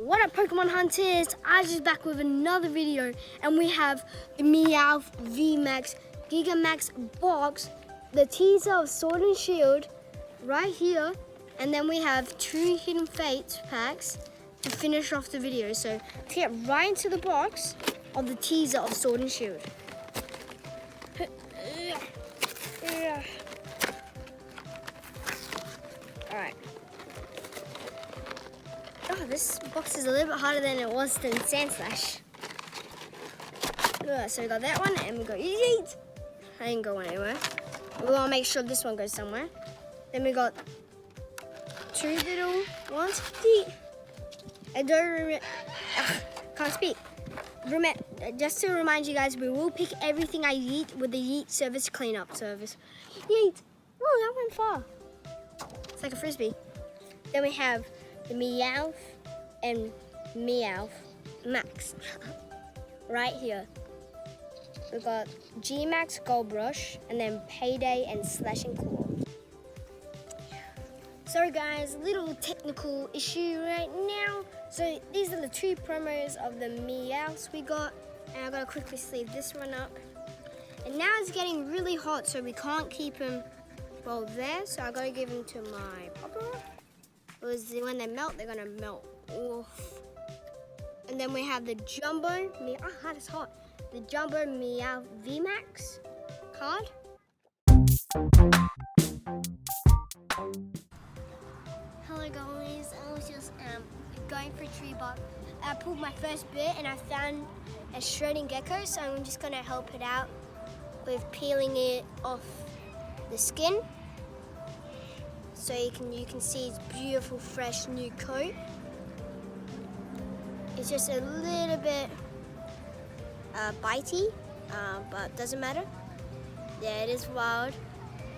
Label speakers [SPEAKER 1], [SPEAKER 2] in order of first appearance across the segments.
[SPEAKER 1] What up, Pokemon hunters? I'm just back with another video, and we have the Meowth VMax Gigamax box, the teaser of Sword and Shield right here, and then we have 2 Hidden Fates packs to finish off the video. So let's get right into the box of the teaser of Sword and Shield. Alright. Oh, this box is a little bit harder than it was than Sandslash. So we got that one, and we got Yeet. I didn't go anywhere. We want to make sure this one goes somewhere. Then we got 2 little ones. Yeet. I don't remember. Can't speak. Just to remind you guys, we will pick everything I yeet with the Yeet service cleanup service. Yeet. Oh, that went far. It's like a frisbee. Then we have the Meowth and Meowth Max right here. We've got G-Max Gold Brush, and then Payday and Slashing Claw. Sorry guys, little technical issue right now. So these are the 2 promos of the Meowths we got, and I've got to quickly sleeve this one up. And now it's getting really hot, so we can't keep him well there, so I got to give him to my papa. Because when they melt, they're gonna melt off. And then we have the Jumbo that's hot. The Jumbo Meowth VMax card. Hello guys, I was just going for a tree bark. I pulled my first bit and I found a shredding gecko, so I'm just gonna help it out with peeling it off the skin. So you can see its beautiful, fresh, new coat. It's just a little bit bitey, but doesn't matter. Yeah, it is wild.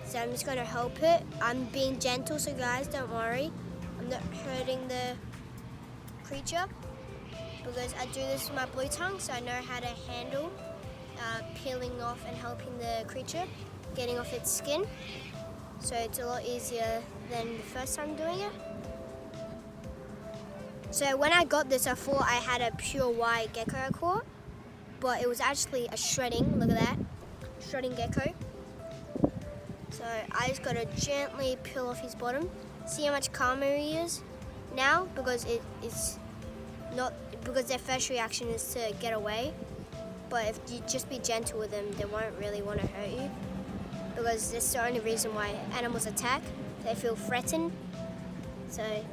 [SPEAKER 1] So I'm just gonna help it. I'm being gentle, so guys, don't worry. I'm not hurting the creature because I do this with my blue tongue, so I know how to handle peeling off and helping the creature, getting off its skin. So it's a lot easier than the first time doing it. So when I got this, I thought I had a pure white gecko I caught, but it was actually a shredding, look at that, shredding gecko. So I just gotta gently peel off his bottom. See how much calmer he is now, because it's not, because their first reaction is to get away. But if you just be gentle with them, they won't really want to hurt you. Because that's the only reason why animals attack. They feel threatened. So you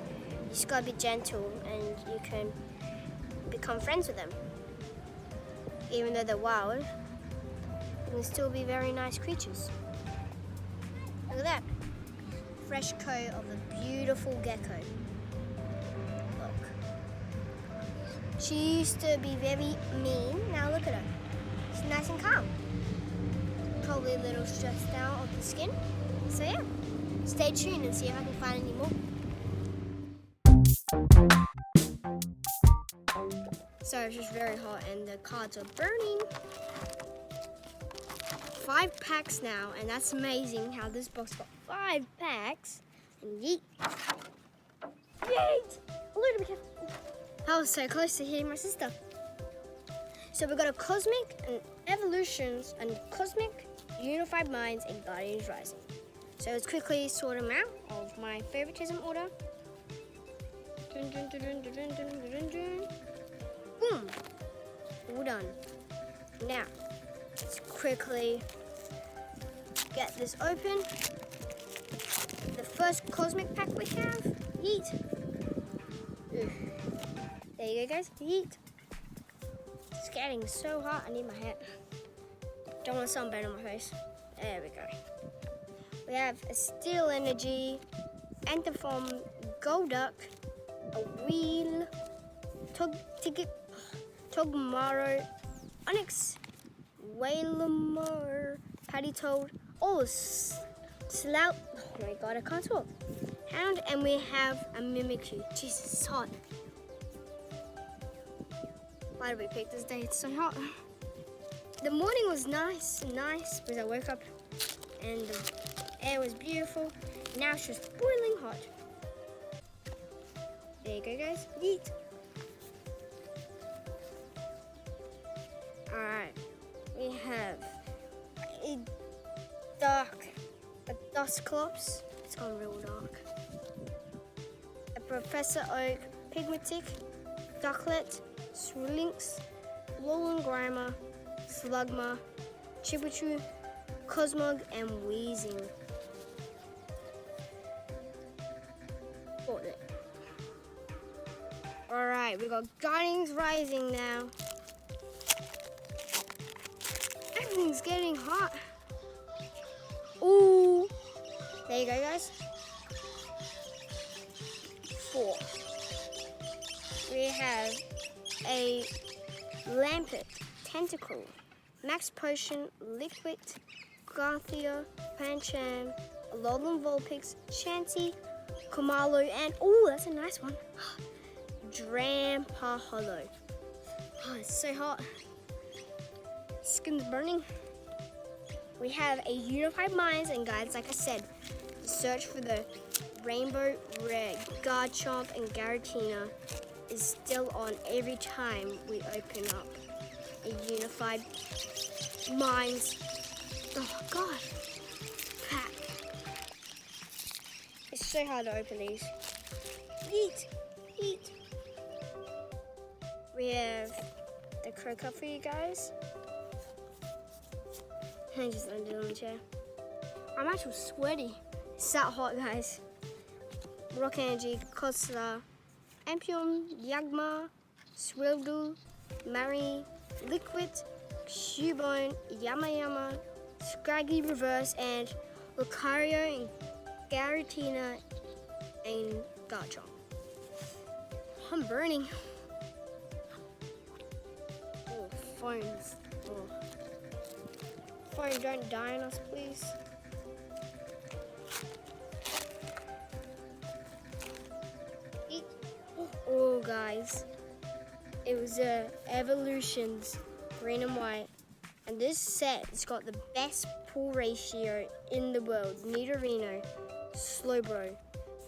[SPEAKER 1] just gotta be gentle and you can become friends with them. Even though they're wild, they can still be very nice creatures. Look at that. Fresh coat of a beautiful gecko. Look. She used to be very mean. Now look at her. She's nice and calm. Probably a little stressed out of the skin. So yeah, stay tuned and see if I can find any more. So it's just very hot and the cards are burning. 5 packs now, and that's amazing how this box got 5 packs. And yeet. Yeet! A little bit careful. I was so close to hitting my sister. So we've got a Cosmic and Evolutions and Cosmic, Unified Minds, and Guardians Rising. So let's quickly sort them out of my favoritism order. Dun, dun, dun, dun, dun, dun, dun, dun, dun. Boom! All done. Now, let's quickly get this open. The first Cosmic pack we have. Yeet! Ugh. There you go, guys. Yeet! It's getting so hot, I need my hat. Don't want sunburn on my face. There we go. We have a Steel Energy, Antiform, Golduck, a Wheel, Togmaro, Onyx, Wailmer, Patty Toad, Slout, oh my god, I can't talk. Hound, and we have a Mimikyu. Jesus, it's hot. Why did we pick this day? It's so hot. The morning was nice because I woke up and the air was beautiful. Now it's just boiling hot. There you go, guys. Yeet. Alright, we have a Dusclops. It's gone real dark. A Professor Oak Pigmatic, Ducklet, Swirlinx, Lowland Grimer, Slugma, Chipichu, Cosmog, and Weezing. Bought it. Alright, we got Guardians Rising now. Everything's getting hot. Ooh. There you go, guys. 4. We have a Lampet, Tentacle, Max Potion, Liquid, Garthia, Pancham, Alolan Vulpix, Chansey, Kumalo, and ooh, that's a nice one. Drampa Hollow. Oh, it's so hot. Skin's burning. We have a Unified Minds, and guys, like I said, the search for the Rainbow Rare Garchomp and Garatina is still on every time we open up a Unified Minds. Oh god, pack. It's so hard to open these. Eat. We have the Crow Cup for you guys. I just landed on the chair. I'm actually sweaty. It's that hot, guys. Rock Energy, Kosla, Ampion, Yagma, Swirldu, Mari, Liquid, Cubone, Yamayama, Scraggy Reverse, and Lucario, and Garatina, and Garchomp. I'm burning. Oh, phones. Oh. Phone, don't die on us, please. Eat. Oh, guys. It was Evolutions, green and white. And this set has got the best pull ratio in the world. Nidorino, Slowbro,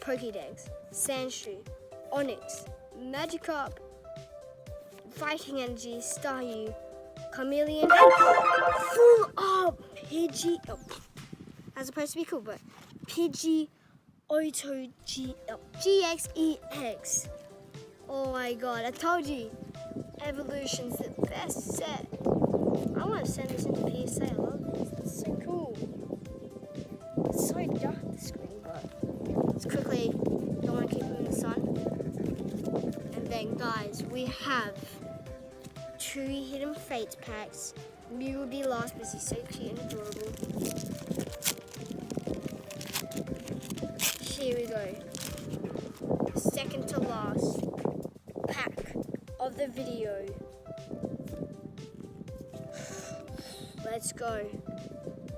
[SPEAKER 1] Pokédex, Sandshrew, Onix, Magikarp, Fighting Energy, Staryu, Chameleon, and full up Pidgey. Oh, that's supposed to be cool, but Pidgey Auto GXEX. Oh my god, I told you, Evolution's the best set. I want to send this into PSA. I love this. That's so cool. It's so dark, the screen, but let's quickly, don't want to keep it in the sun. And then, guys, we have 2 Hidden Fates packs. Mew will be last because he's so cute and adorable. Here we go. Second to last pack of the video. Let's go.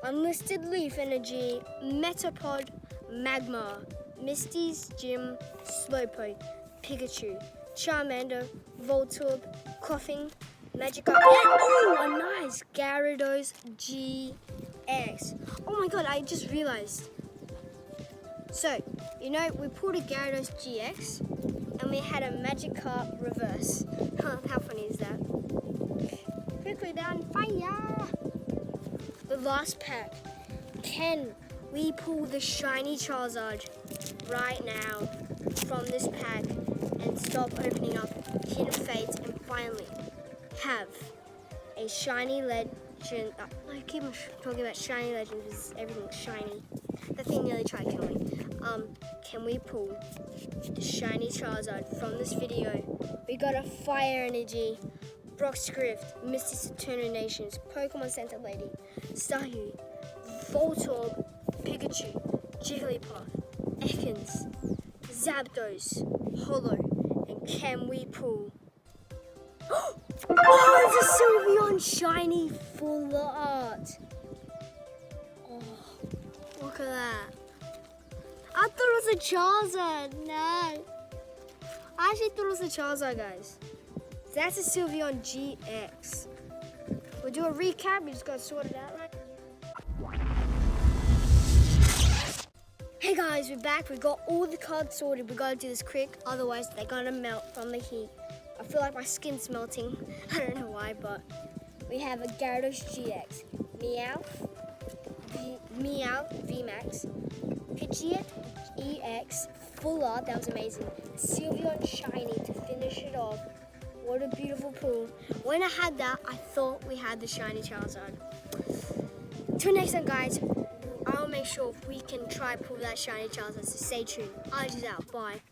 [SPEAKER 1] Unlisted Leaf Energy, Metapod, Magmar, Misty's Gym, Slowpoke, Pikachu, Charmander, Voltorb, Coughing, Magikarp, and ooh, a nice Gyarados GX. Oh my god, I just realized. So, you know, we pulled a Gyarados GX and we had a Magikarp reverse. How funny is that? Quickly down, fire! The last pack. Can we pull the shiny Charizard right now from this pack and stop opening up Hidden Fates and finally have a shiny legend? I keep talking about shiny legend because everything's shiny. That thing nearly tried to kill me. Can we pull the shiny Charizard from this video? We got a Fire Energy, Brock Script, Misty Saturno Nations, Pokemon Center Lady, Staryu, Voltorb, Pikachu, Jigglypuff, Ekans, Zapdos, Holo, and can we pull? Oh, it's a Sylveon shiny full art. Oh, look at that. I thought it was a Charizard. No. I actually thought it was a Charizard, guys. That's a Sylveon GX. We'll do a recap. We just got to sort it out, right? Hey guys, we're back. We got all the cards sorted. We gotta do this quick, otherwise they're gonna melt from the heat. I feel like my skin's melting. I don't know why, but We have a Gyarados GX, Meowth VMax, Pidgeot EX Full Art, that was amazing. Sylveon Shiny to finish it off. What a beautiful pull. When I had that, I thought we had the shiny Charizard. Till next time, guys, I'll make sure if we can try pull that shiny Charizard, so stay tuned. I'll just out. Bye.